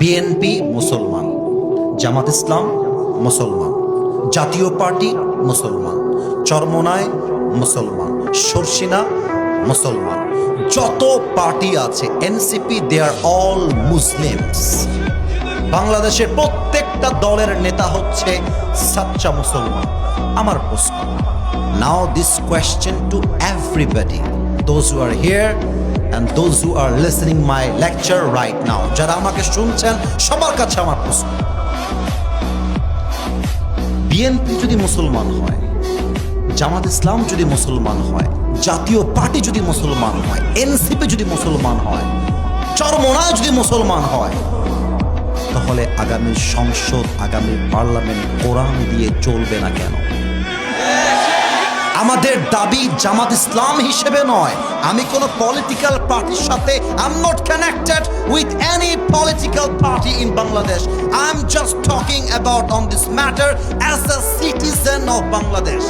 BNP মুসলমান, জামাত ইসলাম মুসলমান, জাতীয় পার্টি মুসলমান, চরমোনাই মুসলমান, শর্ষিনা মুসলমান, যত পার্টি আছে NCP, they are all Muslims. বাংলাদেশের প্রত্যেকটা দলের নেতা হচ্ছে সাচ্চা মুসলমান। আমার প্রশ্ন, now this question to everybody, those who are here and those who are listening my lecture right now, যারা আমাকে শুনছেন সবার কাছে আমার প্রশ্ন, বিএনপি যদি মুসলমান হয়, জামাত ইসলাম যদি মুসলমান হয়, জাতীয় পার্টি যদি মুসলমান হয়, এনসিপি যদি মুসলমান হয়, চরমোনাই যদি মুসলমান হয়, তাহলে আগামী সংসদ, আগামী পার্লামেন্ট কোরআন দিয়ে চলবে না কেন? আমাদের দাবি জামাত ইসলাম হিসেবে নয়, আমি কোনো পলিটিক্যাল পার্টির সাথে I'm not connected with any political party in Bangladesh. I'm just talking about on this matter as a citizen of Bangladesh.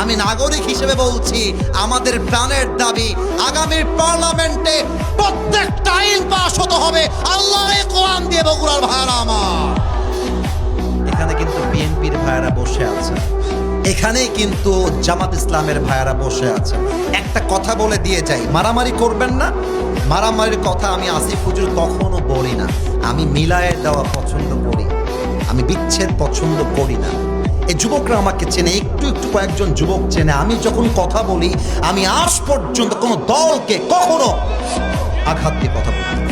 আমি নাগরিক হিসেবে বলছি, আমাদের প্রাণের দাবি আগামী পার্লামেন্টে প্রত্যেকটা আইন পাস হতে হবে আল্লাহর কোরআন দিয়ে। বগুড়ার ভাইরা আমার, এখানে কিন্তু বিএনপির ভাইরা বসে আছে, এখানেই কিন্তু জামাত ইসলামের ভাইয়ারা বসে আছে। একটা কথা বলে দিয়ে যাই, মারামারি করবেন না। মারামারির কথা আমি আসিফ হুজুর কখনো বলি না। আমি মিলায়ে দেওয়া পছন্দ করি, আমি বিচ্ছেদ পছন্দ করি না। এই যুবকরা আমাকে চেনে, একটু একটু কয়েকজন যুবক চেনে। আমি যখন কথা বলি, আমি আজ পর্যন্ত কোনো দলকে কখনো আঘাত দিয়ে কথা বলি না।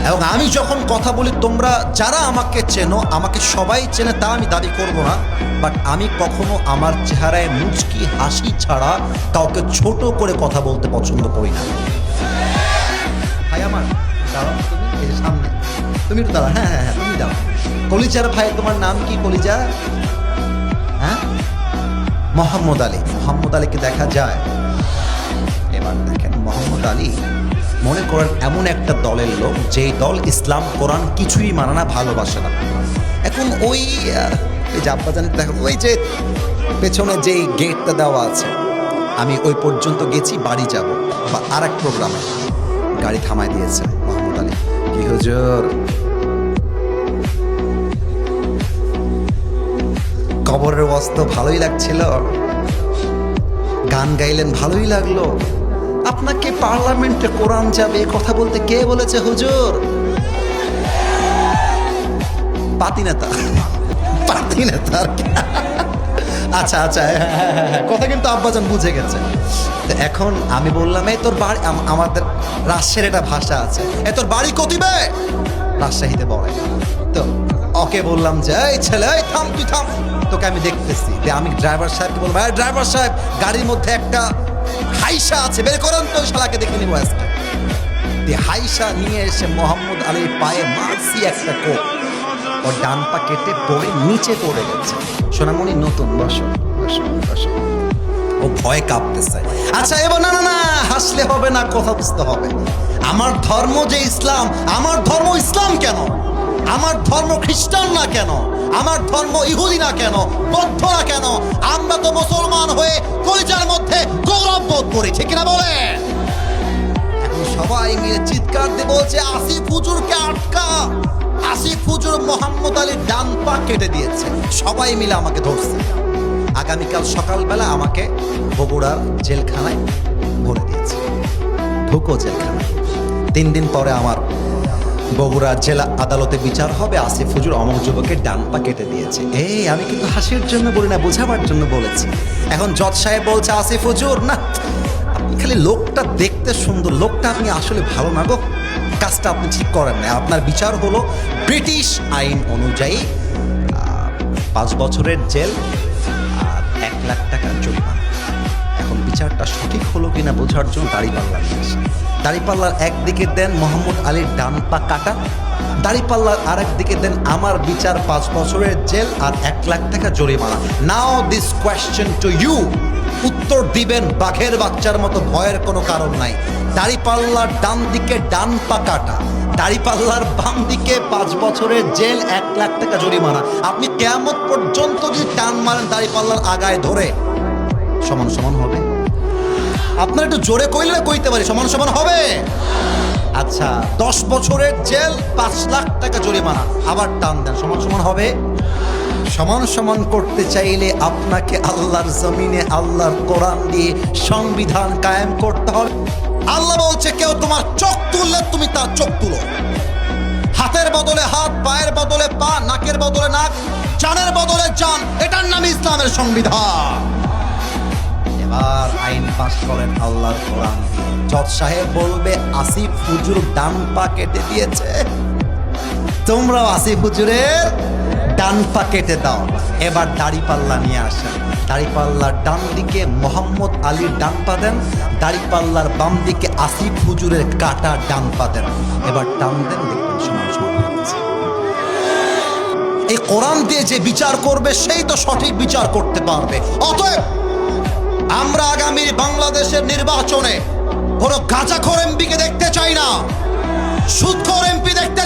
এবং আমি যখন কথা বলি, তোমরা যারা আমাকে চেনো, আমাকে সবাই চেনে তা আমি দাবি করব না, বাট আমি কখনো আমার চেহারায় মুচকি হাসি ছাড়া কাউকে ছোট করে কথা বলতে পছন্দ করি না। ভাই আমার দাঁড়াও, তুমি এই যে সামনে, তুমি একটু দাঁড়া। হ্যাঁ হ্যাঁ হ্যাঁ, তুমি দাঁড়াও। কলিজার ভাই, তোমার নাম কি কলিজা? হ্যাঁ, মোহাম্মদ আলী। মোহাম্মদ আলীকে দেখা যায়? এবার দেখেন, মোহাম্মদ আলী মনে করেন এমন একটা দলের লোক, যেই দল ইসলাম কোরআন কিছুই মানে না, ভালোবাসে না। এখন ওই যে আব্বাজান দেখো, ওই যে পেছনে যেই গেটটা দেওয়া আছে, আমি ওই পর্যন্ত গেছি, বাড়ি যাব বা আর এক প্রোগ্রামে, গাড়ি থামায় দিয়েছে মোহাম্মদ আলী। কি হুজুর, কবরের ওয়াজ ভালোই লাগছিল, গান গাইলেন ভালোই লাগলো, আপনাকে পার্লামেন্টে কোরআন যাবে এ কথা বলতে কে বলেছে হুজুর? পাতি নেতা, পাতি নেতা। আচ্ছা আচ্ছা, কথা কিন্তু আব্বাজান বুঝে গেছে। এখন আমি বললাম, এই তোর বাড়ি, আমাদের রাজশাহীর একটা ভাষা আছে, এ তোর বাড়ি কতিবে, রাজশাহীতে বলে। তো ওকে বললাম যে, এই ছেলে, এই থাম, তুই থাম, তোকে আমি দেখতেছি। আমি ড্রাইভার সাহেবকে বললাম, ভাই ড্রাইভার সাহেব, গাড়ির মধ্যে একটা হাইসা আছে, বের করেন তো, শালাকে দেখে নিব আজকে। হাইসা নিয়ে এসে মোহাম্মদ আলীর পায়ে মারছি একটা কোপ, ওর ডান পা কেটে পড়ে নিচে পড়ে গেছে। সোনামণি নতুন, বসো বসো বসো। ও ভয় কাঁপতেছে। আচ্ছা এবার না না না, হাসলে হবে না, কথা বুঝতে হবে। আমার ধর্ম যে ইসলাম, আমার ধর্ম ইসলাম কেন? আমার ধর্ম খ্রিস্টান না কেন? আমার ধর্ম ইহুদি না কেন? বৌদ্ধ না কেন? আমরা তো মুসলমান হয়ে কলিজার মধ্যে গৌরব বোধ করি, ঠিক না বলে? এখন সবাই মিলে চিৎকার দিয়ে বলছে, আসিফ হুজুরকে আটকা। আসিফ হুজুর মোহাম্মদ আলীর ডান পা কেটে দিয়েছে। সবাই মিলে আমাকে ধরছে। আগামীকাল সকালবেলা আমাকে বগুড়ার জেলখানায় ভরে দিয়েছে, ঢুকো জেলখানায়। 3 দিন পরে আমার বগুড়া জেলা আদালতে বিচার হবে, আসিফ হুজুর অমক যুবকের ডান পা কেটে দিয়েছে। এই আমি কিন্তু হাসির জন্য বলি না, বোঝাবার জন্য বলেছি। এখন জজ সাহেব বলছে, আসিফ হুজুর না, আপনি খালি লোকটা দেখতে সুন্দর, লোকটা আপনি আসলে ভালো না গো, কাজটা আপনি ঠিক করেন না। আপনার বিচার হলো ব্রিটিশ আইন অনুযায়ী 5 বছরের জেল আর 1 লাখ টাকা জরিমানা। এখন বিচারটা সঠিক হলো কিনা বোঝার জন্য দাড়িপাল্লা নিয়ে আসে। দাড়িপাল্লার একদিকে দেন মোহাম্মদ আলীর ডান পা কাটা, দাড়িপাল্লার আরেক দিকে দেন আমার বিচার 5 বছরের জেল আর 1 লাখ টাকা জরিমানা। নাও দিস কোয়েশ্চেন টু ইউ, উত্তর দিবেন বাঘের বাচ্চার মতো, ভয়ের কোনো কারণ নাই। দাড়িপাল্লার ডান দিকে ডান পা কাটা, দাড়িপাল্লার বাম দিকে 5 বছরের জেল, 1 লাখ টাকা জরিমানা। আপনি কিয়ামত পর্যন্ত যদি টান মারেন দাড়িপাল্লার আগায় ধরে, সমান সমান হবে? আপনার একটু জোরে কইলে কইতে পারি, সমান সমান হবে? আচ্ছা 10 বছরের জেল, 5 লাখ টাকা জরিমানা, আবার টান দেন, সমান সমান হবে। সমান সমান করতে চাইলে আপনাকে আল্লাহর জমিনে আল্লাহর কোরআন দিয়ে সংবিধান কায়েম করতে হবে। আল্লাহ বলছে কেউ তোমার চোখ তুললে তুমি তার চোখ তুলো, হাতের বদলে হাত, পায়ের বদলে পা, নাকের বদলে নাক, জানের বদলে জান, এটার নাম ইসলামের সংবিধান। এবার আইন পাস করেন আল্লাহর কোরআন দিয়ে। জজ সাহেব বলবে আসিফ হুজুর ডান পা কেটে দিয়েছে, তোমরাও আসিফ হুজুরের ডান পা কেটে দাও। এবার দাড়িপাল্লা নিয়ে আসেন, দাড়িপাল্লার ডান দিকে মোহাম্মদ আলীর ডান পা দেন, দাড়িপাল্লার বাম দিকে আসিফ হুজুরের কাটা ডান পা দেন। এবার টান দেন, দেখবেন সমান সমান হচ্ছে। এই কোরআন দিয়ে যে বিচার করবে সেই তো সঠিক বিচার করতে পারবে। অতএব আমরা আগামী বাংলাদেশের নির্বাচনে কোনো গাঁজাখোর এমপিকে দেখতে চাই না, সুদখোর এমপি দেখতে